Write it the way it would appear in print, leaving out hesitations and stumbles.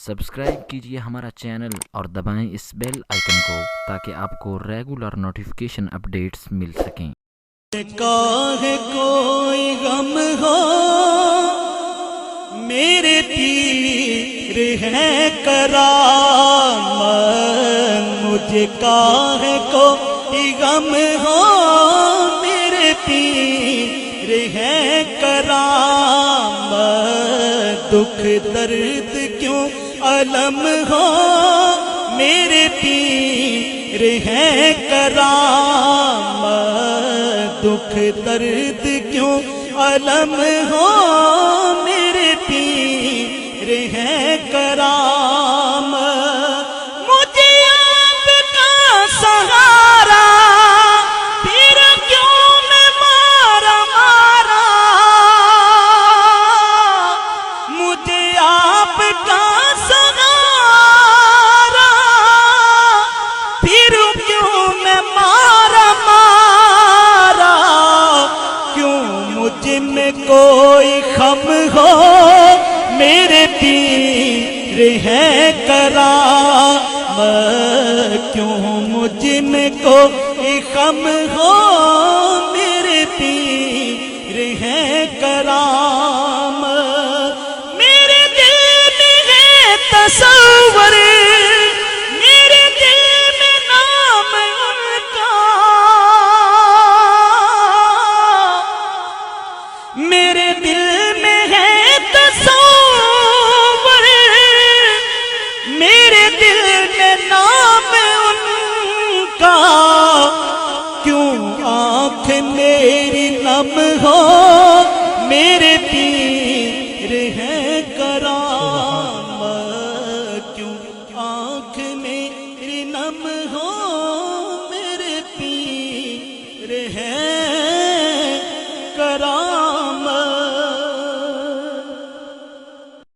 Subscribe کیجیے ہمارا channel اور دبائیں اس بیل آئیکن کو تاکہ آپ کو ریگولر نوٹیفیکیشن اپڈیٹس مل سکیں۔ کاہے کوئی غم ہو میرے پیر ہے کرامت، مجھے کاہے کوئی غم ہو میرے پیر ہے کرامت، دکھ درد کیوں علم ہو میرے پیر ہے کرامت، دکھ درد کیوں علم ہو میرے پیر ہے کرامت، مجھے آپ کا سہارا پھر کیوں میں مارا مجھے آپ کا سہارا پھر کیوں میں مارا کیوں مجھ میں کوئی خم ہو میرے پیر ہے کرامت، کیوں مجھ میں کوئی خم ہو میرے پیر ہے کرامت، میرے دل میں ہے تصور میرے دل میں نام ان کا، میرے دل میں ہے تصور میرے دل میں نام ان کا، کیوں آنکھ میری نم ہو میرے پیر ہے کرامت، کیوں آنکھ میری نم ہو میرے پیر ہے